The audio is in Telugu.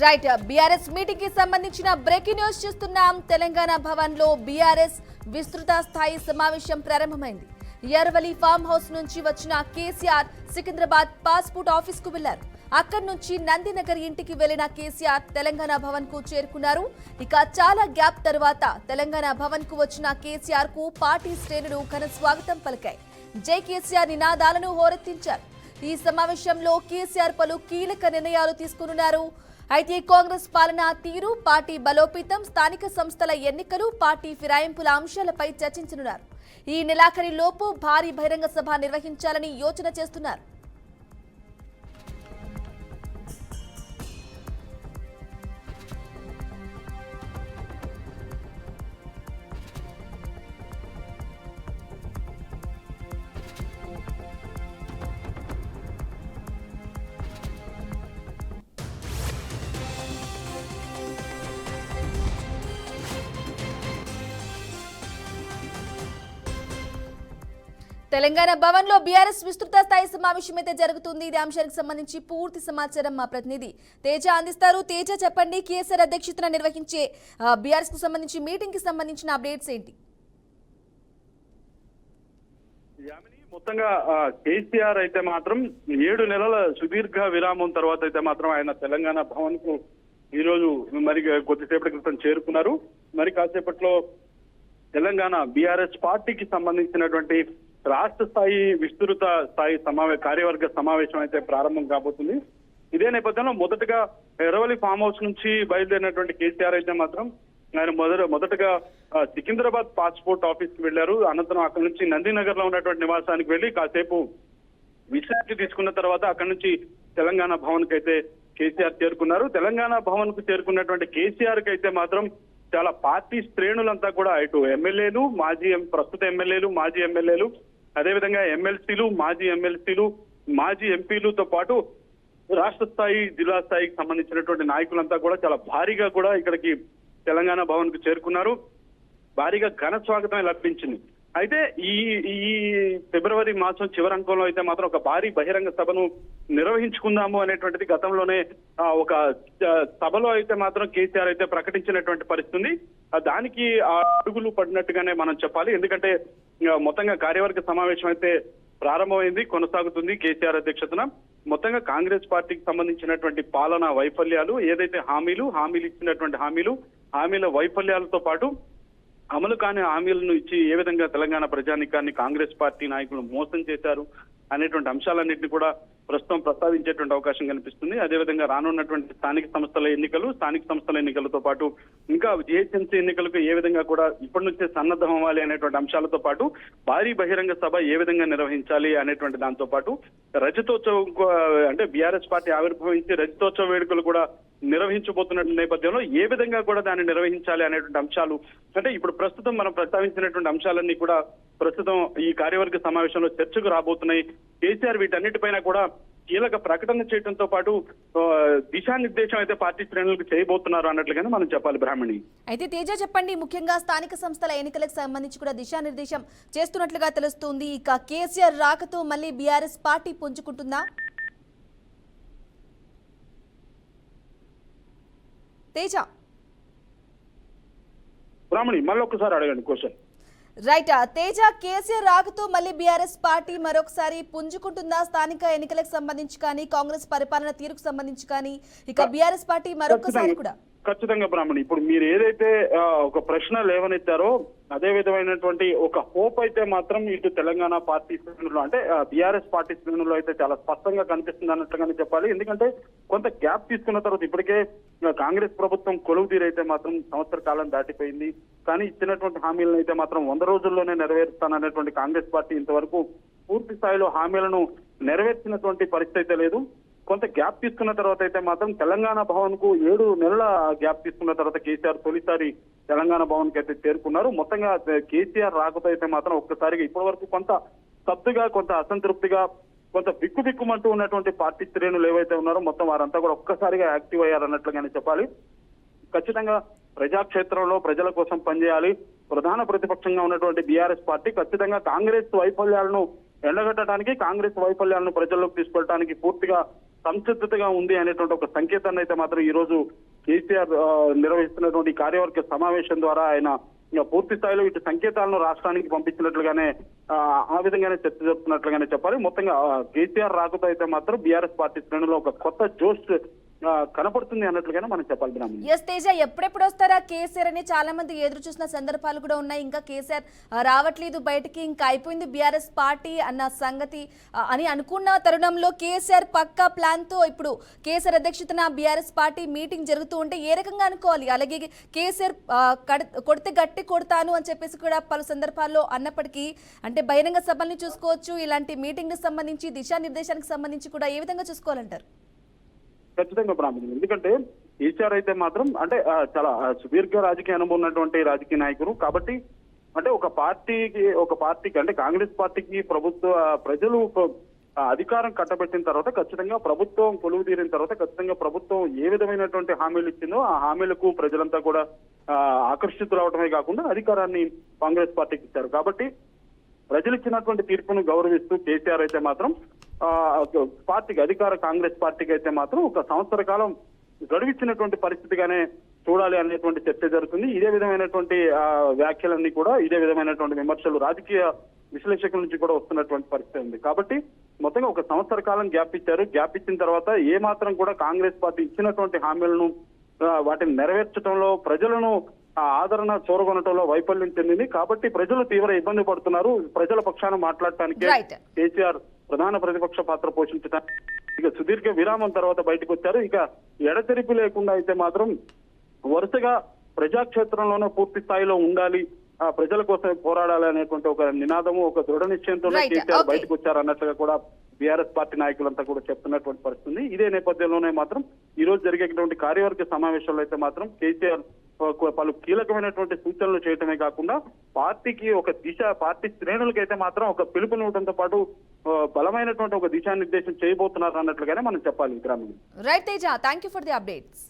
రైట్ బీఆర్ఎస్ మీటింగ్ కి సంబంధించిన బ్రేకింగ్ న్యూస్ చూస్తున్నాం. తెలంగాణ భవన్ లో బీఆర్ఎస్ విస్తృత స్థాయి సమావేశం ప్రారంభమైంది. ఎర్వలి ఫామ్ హౌస్ నుంచి వచ్చిన కేసీఆర్ సికింద్రాబాద్ పాస్పోర్ట్ ఆఫీస్ కు వెళ్లారు. అక్కడి నుంచి నందినగర్ ఇంటికి వెళ్లిన కేసీఆర్ తెలంగాణ భవన్ కు చేరుకున్నారు. ఇక చాలా గ్యాప్ తర్వాత తెలంగాణ భవన్ కు వచ్చిన కేసీఆర్ కు పార్టీ శ్రేణులు ఘన స్వాగతం పలికాయి. జై కేసీఆర్ నినాదాలను హోరెత్తించారు. ఈ సమావేశంలో కేసీఆర్ పలు కీలక నిర్ణయాలు తీసుకున్నారు. అయితే కాంగ్రెస్ పాలనా తీరు, పార్టీ బలోపేతం, స్థానిక సంస్థల ఎన్నికలు, పార్టీ ఫిరాయింపుల అంశాలపై చర్చించనున్నారు. ఈ నెలాఖరిలోపు భారీ బహిరంగ సభ నిర్వహించాలని యోచన చేస్తున్నారు. తెలంగాణ భవన్ లో బీఆర్ఎస్ విస్తృత స్థాయి సమావేశం అయితే జరుగుతుంది. ఈ అంశానికి సంబంధించి పూర్తి సమాచారం మా ప్రతినిధి తేజ అందిస్తారు. తేజ, చెప్పండి, కేసీఆర్ అధ్యక్షతన నిర్వహించే బీఆర్ఎస్ కు సంబంధించి మీటింగ్ కి సంబంధించిన అప్డేట్స్ ఏంటి? మొత్తంగా కేసీఆర్ అయితే మాత్రం 7 నెలల సుదీర్ఘ విరామం తర్వాత అయితే మాత్రం ఆయన తెలంగాణ భవన్ కు ఈ రోజు మరి కొద్దిసేపటి క్రితం చేరుకున్నారు. మరి కాసేపట్లో తెలంగాణ బీఆర్ఎస్ పార్టీకి సంబంధించినటువంటి రాష్ట్ర స్థాయి విస్తృత స్థాయి కార్యవర్గ సమావేశం అయితే ప్రారంభం కాబోతుంది. ఇదే నేపథ్యంలో మొదటగా ఎర్వలి ఫామ్ హౌస్ నుంచి బయలుదేరినటువంటి కేసీఆర్ అయితే మాత్రం ఆయన మొదటగా సికింద్రాబాద్ పాస్పోర్ట్ ఆఫీస్ కి వెళ్లారు. అనంతరం అక్కడి నుంచి నందినగర్ లో ఉన్నటువంటి నివాసానికి వెళ్లి కాసేపు విశ్రాంతి తీసుకున్న తర్వాత అక్కడి నుంచి తెలంగాణ భవన్ కి అయితే కేసీఆర్ చేరుకున్నారు. తెలంగాణ భవన్ కు చేరుకున్నటువంటి కేసీఆర్ కి అయితే మాత్రం చాలా పార్టీ శ్రేణులంతా కూడా ఇటు ఎమ్మెల్యేలు, ప్రస్తుత ఎమ్మెల్యేలు, మాజీ ఎమ్మెల్యేలు, అదేవిధంగా ఎమ్మెల్సీలు, మాజీ ఎమ్మెల్సీలు, మాజీ ఎంపీలతో పాటు రాష్ట్ర స్థాయి, జిల్లా స్థాయికి సంబంధించినటువంటి నాయకులంతా కూడా చాలా భారీగా కూడా ఇక్కడికి తెలంగాణ భవన్ కు చేరుకున్నారు. భారీగా ఘన స్వాగతం లభించింది. అయితే ఈ ఫిబ్రవరి మాసం చివరంకంలో అయితే మాత్రం ఒక భారీ బహిరంగ సభను నిర్వహించుకుందాము అనేటువంటిది గతంలోనే ఒక సభలో అయితే మాత్రం కేసీఆర్ అయితే ప్రకటించినటువంటి పరిస్థితి. దానికి అడుగులు పడినట్టుగానే మనం చెప్పాలి. ఎందుకంటే మొత్తంగా కార్యవర్గ సమావేశం అయితే ప్రారంభమైంది, కొనసాగుతుంది కేసీఆర్ అధ్యక్షతన. మొత్తంగా కాంగ్రెస్ పార్టీకి సంబంధించినటువంటి పాలనా వైఫల్యాలు, ఏదైతే హామీలు ఇచ్చినటువంటి హామీల వైఫల్యాలతో పాటు అమలు కాని హామీలను ఇచ్చి ఏ విధంగా తెలంగాణ ప్రజానీకాన్ని కాంగ్రెస్ పార్టీ నాయకులు మోసం చేశారు అనేటువంటి అంశాలన్నింటినీ కూడా ప్రస్తుతం ప్రస్తావించేటువంటి అవకాశం కనిపిస్తుంది. అదేవిధంగా రానున్నటువంటి స్థానిక సంస్థల ఎన్నికలతో పాటు ఇంకా జీహెచ్ఎంసీ ఎన్నికలకు ఏ విధంగా కూడా ఇప్పటి నుంచే సన్నద్ధం అవ్వాలి అనేటువంటి అంశాలతో పాటు భారీ బహిరంగ సభ ఏ విధంగా నిర్వహించాలి అనేటువంటి దాంతో పాటు రజతోత్సవం, అంటే బీఆర్ఎస్ పార్టీ ఆవిర్భవించి రజతోత్సవ వేడుకలు కూడా నిర్వహించబోతున్న నేపథ్యంలో ఏ విధంగా కూడా దాన్ని నిర్వహించాలి అనేటువంటి అంశాలు, అంటే ఇప్పుడు ప్రస్తుతం మనం ప్రస్తావించినటువంటి అంశాలన్నీ కూడా ప్రస్తుతం ఈ కార్యవర్గ సమావేశంలో చర్చకు రాబోతున్నాయి. కేసీఆర్ వీటన్నిటిపైన కూడా కీలక ప్రకటన చేయడంతో పాటు దిశానిర్దేశం అయితే పార్టీ శ్రేణులకు చేయబోతున్నారు అన్నట్లుగానే మనం చెప్పాలి. బ్రాహ్మణి, అయితే తేజ, చెప్పండి, ముఖ్యంగా స్థానిక సంస్థల ఎన్నికలకు సంబంధించి కూడా దిశానిర్దేశం చేస్తున్నట్లుగా తెలుస్తుంది. ఇక కేసీఆర్ రాకతో మళ్ళీ బీఆర్ఎస్ పార్టీ పుంజుకుంటుందా? తేజ, బ్రాహ్మణి మళ్ళీ ఒక్కసారి అడగండి క్వశ్చన్. రైట్ తేజ, కేసీఆర్ రాకతో మళ్ళీ బీఆర్ఎస్ పార్టీ మరొకసారి పుంజుకుంటుందా? స్థానిక ఎన్నికలకు సంబంధించి కానీ, కాంగ్రెస్ పరిపాలన తీరుకు సంబంధించి కానీ, ఇక బీఆర్ఎస్ పార్టీ మరొకసారి కూడా? ఖచ్చితంగా బ్రాహ్మణి, ఇప్పుడు మీరు ఏదైతే ఒక ప్రశ్న లేవనెత్తారో అదే విధమైనటువంటి ఒక హోప్ అయితే మాత్రం ఇటు తెలంగాణ పార్టీ శ్రేణులు, అంటే బీఆర్ఎస్ పార్టీ శ్రేణులు అయితే చాలా స్పష్టంగా కనిపిస్తుంది అన్నట్లుగానే చెప్పాలి. ఎందుకంటే కొంత గ్యాప్ తీసుకున్న తర్వాత ఇప్పటికే కాంగ్రెస్ ప్రభుత్వం కొలువు తీరైతే మాత్రం సంవత్సర కాలం దాటిపోయింది. కానీ ఇచ్చినటువంటి హామీలను అయితే మాత్రం 100 రోజుల్లోనే నెరవేరుస్తాననేటువంటి కాంగ్రెస్ పార్టీ ఇంతవరకు పూర్తి స్థాయిలో హామీలను నెరవేర్చినటువంటి పరిస్థితి అయితే లేదు. కొంత గ్యాప్ తీసుకున్న తర్వాత అయితే మాత్రం తెలంగాణ భవన్ కు 7 నెలల గ్యాప్ తీసుకున్న తర్వాత కేసీఆర్ తొలిసారి తెలంగాణ భవన్ కి అయితే చేరుకున్నారు. మొత్తంగా కేసీఆర్ రాకతో అయితే మాత్రం ఒక్కసారిగా ఇప్పటి వరకు కొంత స్తబ్దుగా, కొంత అసంతృప్తిగా, కొంత బిక్కుబిక్కుమంటూ ఉన్నటువంటి పార్టీ శ్రేణులు ఏవైతే ఉన్నారో మొత్తం వారంతా కూడా ఒక్కసారిగా యాక్టివ్ అయ్యారన్నట్లుగానే చెప్పాలి. ఖచ్చితంగా ప్రజాక్షేత్రంలో ప్రజల కోసం పనిచేయాలి. ప్రధాన ప్రతిపక్షంగా ఉన్నటువంటి బీఆర్ఎస్ పార్టీ ఖచ్చితంగా కాంగ్రెస్ వైఫల్యాలను ఎండగట్టడానికి, కాంగ్రెస్ వైఫల్యాలను ప్రజల్లోకి తీసుకెళ్ళడానికి పూర్తిగా సంసిద్ధతగా ఉంది అనేటువంటి ఒక సంకేతాన్ని అయితే మాత్రం ఈ రోజు కేసీఆర్ నిర్వహిస్తున్నటువంటి కార్యవర్గ సమావేశం ద్వారా ఆయన పూర్తి స్థాయిలో ఇటు సంకేతాలను రాష్ట్రానికి పంపించినట్లుగానే ఆ విధంగానే చర్చ జరుపుతున్నట్లుగానే చెప్పాలి. మొత్తంగా కేసీఆర్ రాకతో అయితే మాత్రం బీఆర్ఎస్ పార్టీ శ్రేణులో ఒక కొత్త జోష్ కనపడుతుంది అన్నట్లుగానే మనం చెప్పాలి. ఎస్ తేజ, ఎప్పుడెప్పుడు వస్తారా కేసీఆర్ అని చాలా మంది ఎదురు చూసిన సందర్భాలు కూడా ఉన్నాయి. ఇంకా కేసీఆర్ రావట్లేదు బయటికి, ఇంకా అయిపోయింది బీఆర్ఎస్ పార్టీ అన్న సంగతి అని అనుకున్న తరుణంలో కేసీఆర్ పక్కా ప్లాన్ తో ఇప్పుడు కేసీఆర్ అధ్యక్షతన బీఆర్ఎస్ పార్టీ మీటింగ్ జరుగుతూ ఉంటే ఏ రకంగా అనుకోవాలి? అలాగే కేసీఆర్ కొడితే గట్టి కొడతాను అని చెప్పేసి కూడా పలు సందర్భాల్లో అన్నప్పటికీ అంటే బహిరంగ సభల్ని చూసుకోవచ్చు, ఇలాంటి మీటింగ్ సంబంధించి దిశానిర్దేశానికి సంబంధించి కూడా ఏ విధంగా చూసుకోవాలంటారు? ఖచ్చితంగా బ్రాహ్మణులు, ఎందుకంటే కేసీఆర్ అయితే మాత్రం అంటే చాలా సుదీర్ఘ రాజకీయ అనుభవం ఉన్నటువంటి రాజకీయ నాయకుడు కాబట్టి అంటే ఒక పార్టీకి అంటే కాంగ్రెస్ పార్టీకి ప్రజలు అధికారం కట్టబెట్టిన తర్వాత ఖచ్చితంగా ప్రభుత్వం కొలువు తీరిన తర్వాత ఖచ్చితంగా ప్రభుత్వం ఏ విధమైనటువంటి హామీలు ఇచ్చిందో ఆ హామీలకు ప్రజలంతా కూడా ఆకర్షితులవడమే కాకుండా అధికారాన్ని కాంగ్రెస్ పార్టీకి ఇచ్చారు. కాబట్టి ప్రజలు ఇచ్చినటువంటి తీర్పును గౌరవిస్తూ కేసీఆర్ అయితే మాత్రం కాంగ్రెస్ పార్టీకి అయితే మాత్రం ఒక సంవత్సర కాలం గడువిచ్చినటువంటి పరిస్థితిగానే చూడాలి అనేటువంటి చర్చ జరుగుతుంది. ఇదే విధమైనటువంటి వ్యాఖ్యలన్నీ కూడా ఇదే విధమైనటువంటి విమర్శలు రాజకీయ విశ్లేషకుల నుంచి కూడా వస్తున్నటువంటి పరిస్థితి ఉంది. కాబట్టి మొత్తంగా ఒక సంవత్సర కాలం గ్యాప్ ఇచ్చారు. గ్యాప్ ఇచ్చిన తర్వాత ఏ మాత్రం కూడా కాంగ్రెస్ పార్టీ ఇచ్చినటువంటి హామీలను వాటిని నెరవేర్చడంలో ప్రజలను ఆదరణ చూరగొనటంలో వైఫల్యం చెందింది. కాబట్టి ప్రజలు తీవ్ర ఇబ్బంది పడుతున్నారు. ప్రజల పక్షాన మాట్లాడటానికి కేసీఆర్ ప్రధాన ప్రతిపక్ష పాత్ర పోషించడానికి ఇక సుదీర్ఘ విరామం తర్వాత బయటకు వచ్చారు. ఇక ఎడతెరిపి లేకుండా అయితే మాత్రం వరుసగా ప్రజాక్షేత్రంలోనే పూర్తి స్థాయిలో ఉండాలి, ప్రజల కోసం పోరాడాలి అనేటువంటి ఒక నినాదము, ఒక దృఢ నిశ్చయంతో కేసీఆర్ బయటకు వచ్చారు అన్నట్లుగా కూడా బీఆర్ఎస్ పార్టీ నాయకులంతా కూడా చెప్తున్నటువంటి పరిస్థితి. ఇదే నేపథ్యంలోనే మాత్రం ఈ రోజు జరిగేటువంటి కార్యవర్గ సమావేశంలో అయితే మాత్రం కేసీఆర్ పలు కీలకమైనటువంటి సూచనలు చేయటమే కాకుండా పార్టీకి ఒక పార్టీ శ్రేణులకైతే మాత్రం ఒక పిలుపునివ్వడంతో పాటు బలమైనటువంటి ఒక దిశానిర్దేశం చేయబోతున్నారు అన్నట్లుగానే మనం చెప్పాలి. గ్రామీణ right Teja, thank you for the updates.